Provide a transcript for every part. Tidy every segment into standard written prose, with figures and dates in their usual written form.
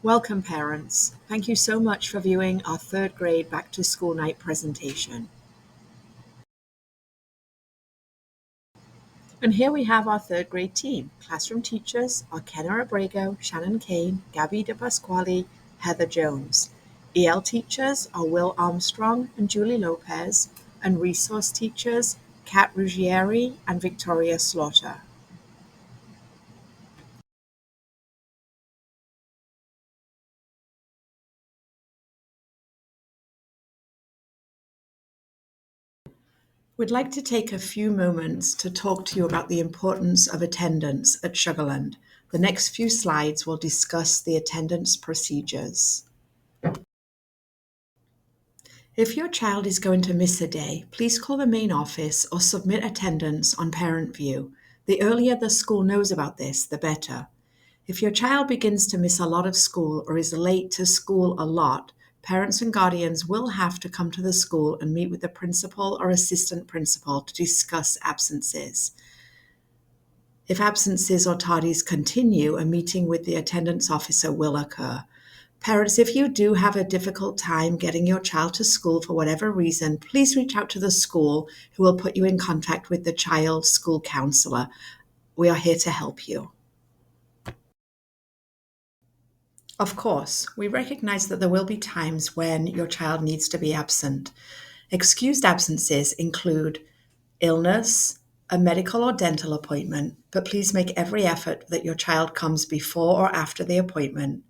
Welcome, parents. Thank you so much for viewing our third grade back to school night presentation. And here we have our third grade team. Classroom teachers are Kenna Abrego, Shannon Kane, Gabby De Pasquale, Heather Jones. EL teachers are Will Armstrong and Julie Lopez, and resource teachers Kat Ruggieri and Victoria Slaughter. We'd like to take a few moments to talk to you about the importance of attendance at Sugarland. The next few slides will discuss the attendance procedures. If your child is going to miss a day, please call the main office or submit attendance on ParentView. The earlier the school knows about this, the better. If your child begins to miss a lot of school or is late to school a lot, parents and guardians will have to come to the school and meet with the principal or assistant principal to discuss absences. If absences or tardies continue, a meeting with the attendance officer will occur. Parents, if you do have a difficult time getting your child to school for whatever reason, please reach out to the school who will put you in contact with the child's school counselor. We are here to help you. Of course, we recognize that there will be times when your child needs to be absent. Excused absences include illness, a medical or dental appointment, but please make every effort that your child comes before or after the appointment,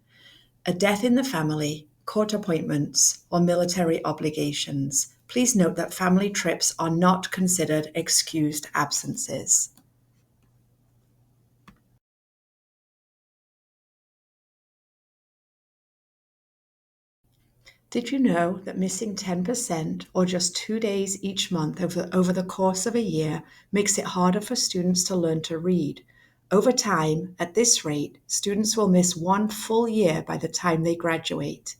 a death in the family, court appointments, or military obligations. Please note that family trips are not considered excused absences. Did you know that missing 10% or just 2 days each month over the course of a year makes it harder for students to learn to read? Over time, at this rate, students will miss one full year by the time they graduate.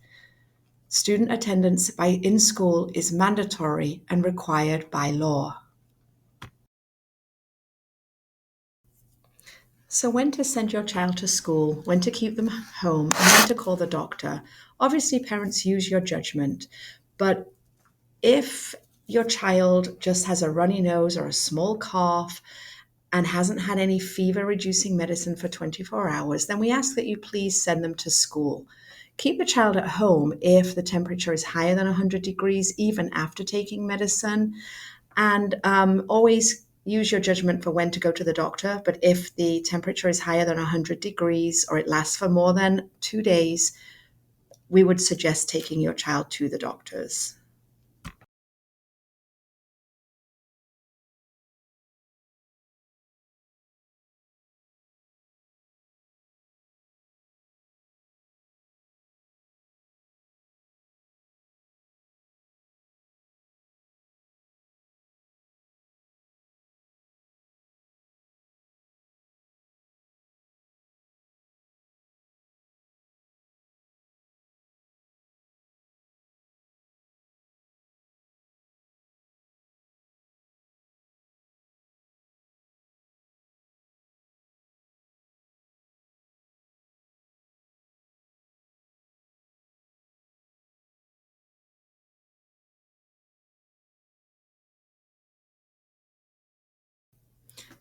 Student attendance in school is mandatory and required by law. So when to send your child to school, when to keep them home, and when to call the doctor. Obviously, parents use your judgment, but if your child just has a runny nose or a small cough and hasn't had any fever reducing medicine for 24 hours, then we ask that you please send them to school. Keep the child at home if the temperature is higher than 100 degrees, even after taking medicine. And always use your judgment for when to go to the doctor. But if the temperature is higher than 100 degrees or it lasts for more than 2 days, we would suggest taking your child to the doctors.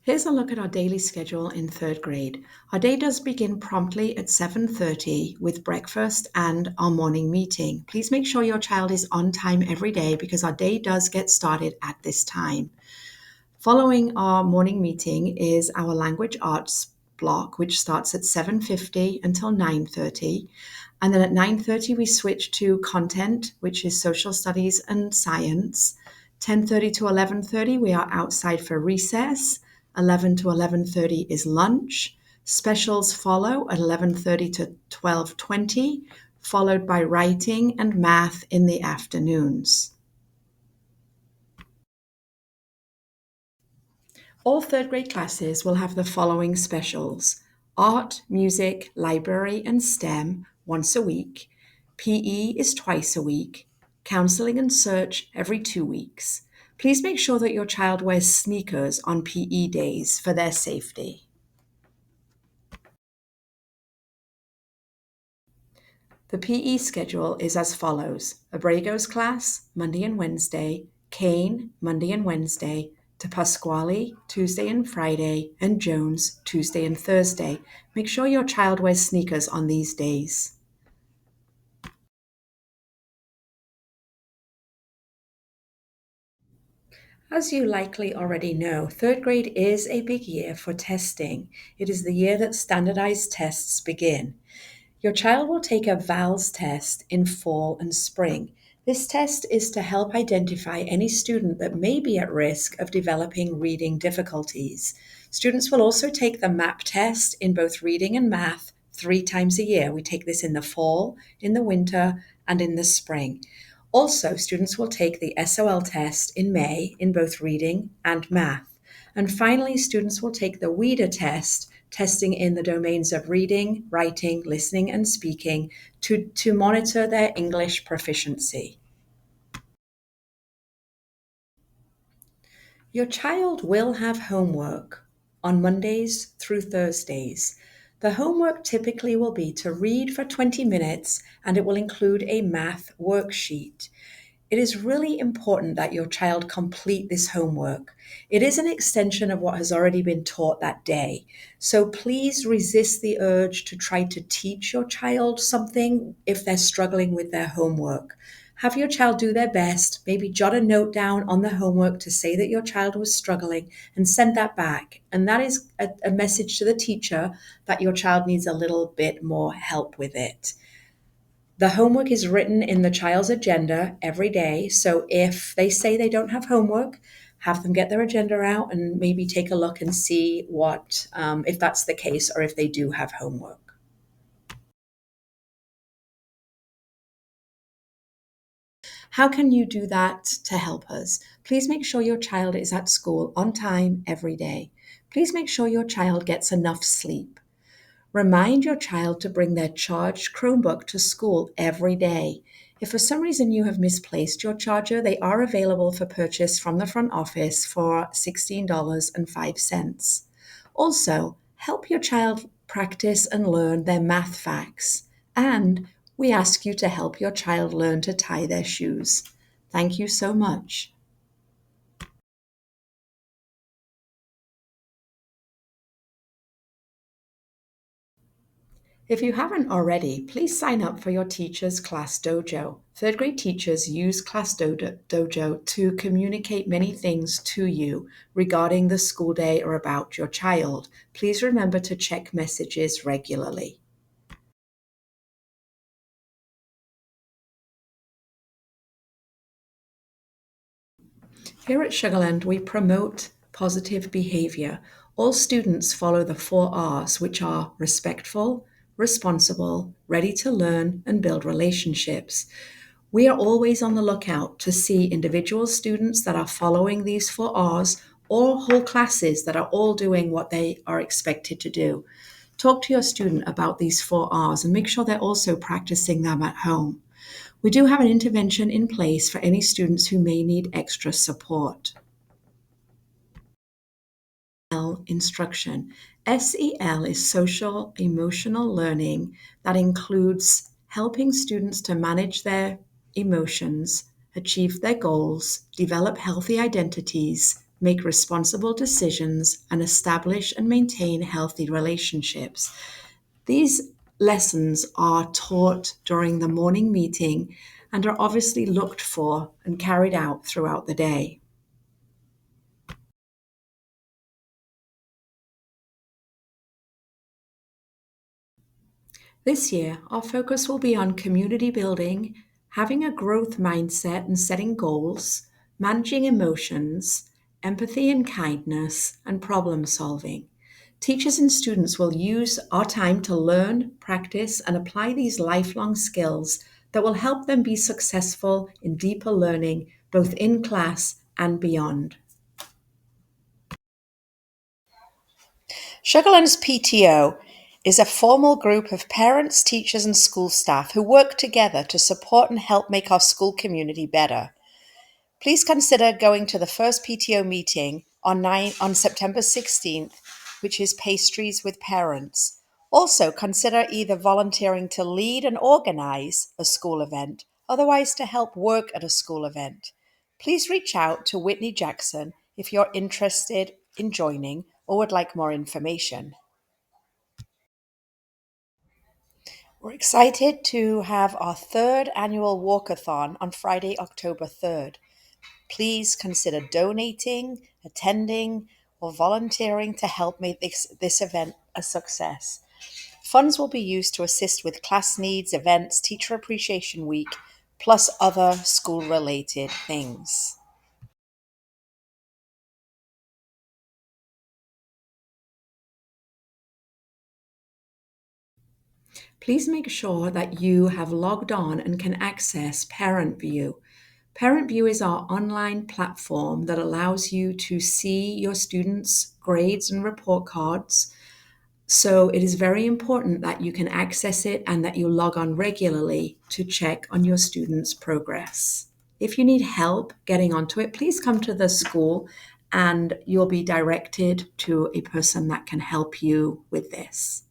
Here's a look at our daily schedule in third grade. Our day does begin promptly at 7:30 with breakfast and our morning meeting. Please make sure your child is on time every day because our day does get started at this time. Following our morning meeting is our language arts block, which starts at 7:50 until 9:30. And then at 9:30, we switch to content, which is social studies and science. 10:30 to 11:30, we are outside for recess. 11 to 11:30 is lunch. Specials follow at 11:30 to 12:20, followed by writing and math in the afternoons. All third grade classes will have the following specials: art, music, library, and STEM once a week. PE is twice a week. Counseling and search every 2 weeks. Please make sure that your child wears sneakers on PE days for their safety. The PE schedule is as follows: Abrego's class, Monday and Wednesday, Kane, Monday and Wednesday, to Pasquale, Tuesday and Friday, and Jones, Tuesday and Thursday. Make sure your child wears sneakers on these days. As you likely already know, third grade is a big year for testing. It is the year that standardized tests begin. Your child will take a VALS test in fall and spring. This test is to help identify any student that may be at risk of developing reading difficulties. Students will also take the MAP test in both reading and math 3 times a year. We take this in the fall, in the winter, and in the spring. Also, students will take the SOL test in May in both reading and math. And finally, students will take the WIDA test, testing in the domains of reading, writing, listening, and speaking to monitor their English proficiency. Your child will have homework on Mondays through Thursdays. The homework typically will be to read for 20 minutes and it will include a math worksheet. It is really important that your child complete this homework. It is an extension of what has already been taught that day. So please resist the urge to try to teach your child something if they're struggling with their homework. Have your child do their best, maybe jot a note down on the homework to say that your child was struggling and send that back. And that is a message to the teacher that your child needs a little bit more help with it. The homework is written in the child's agenda every day. So if they say they don't have homework, have them get their agenda out and maybe take a look and see what, if that's the case, or if they do have homework. How can you do that to help us? Please make sure your child is at school on time every day. Please make sure your child gets enough sleep. Remind your child to bring their charged Chromebook to school every day. If for some reason you have misplaced your charger, they are available for purchase from the front office for $16.05. Also, help your child practice and learn their math facts. And we ask you to help your child learn to tie their shoes. Thank you so much. If you haven't already, please sign up for your teacher's Class Dojo. Third grade teachers use Class Dojo to communicate many things to you regarding the school day or about your child. Please remember to check messages regularly. Here at Sugarland, we promote positive behavior. All students follow the 4 R's, which are respectful, responsible, ready to learn, and build relationships. We are always on the lookout to see individual students that are following these 4 R's or whole classes that are all doing what they are expected to do. Talk to your student about these 4 R's and make sure they're also practicing them at home. We do have an intervention in place for any students who may need extra support. Instruction. SEL is social emotional learning that includes helping students to manage their emotions, achieve their goals, develop healthy identities, make responsible decisions, and establish and maintain healthy relationships. These lessons are taught during the morning meeting and are obviously looked for and carried out throughout the day. This year, our focus will be on community building, having a growth mindset and setting goals, managing emotions, empathy and kindness, and problem solving. Teachers and students will use our time to learn, practice, and apply these lifelong skills that will help them be successful in deeper learning, both in class and beyond. Sugarland's PTO is a formal group of parents, teachers, and school staff who work together to support and help make our school community better. Please consider going to the first PTO meeting on September 16th, which is Pastries with Parents. Also, consider either volunteering to lead and organize a school event, otherwise, to help work at a school event. Please reach out to Whitney Jackson if you're interested in joining or would like more information. We're excited to have our third annual walkathon on Friday, October 3rd. Please consider donating, attending, or volunteering to help make this event a success. Funds will be used to assist with class needs, events, Teacher Appreciation Week, plus other school-related things. Please make sure that you have logged on and can access Parent View. Parent View is our online platform that allows you to see your students' grades and report cards. So it is very important that you can access it and that you log on regularly to check on your students' progress. If you need help getting onto it, please come to the school and you'll be directed to a person that can help you with this.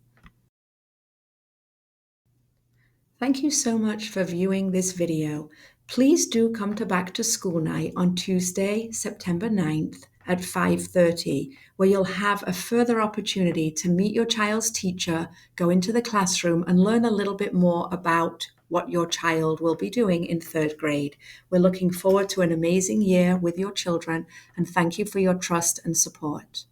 Thank you so much for viewing this video. Please do come to Back to School Night on Tuesday, September 9th at 5:30, where you'll have a further opportunity to meet your child's teacher, go into the classroom and learn a little bit more about what your child will be doing in third grade. We're looking forward to an amazing year with your children and thank you for your trust and support.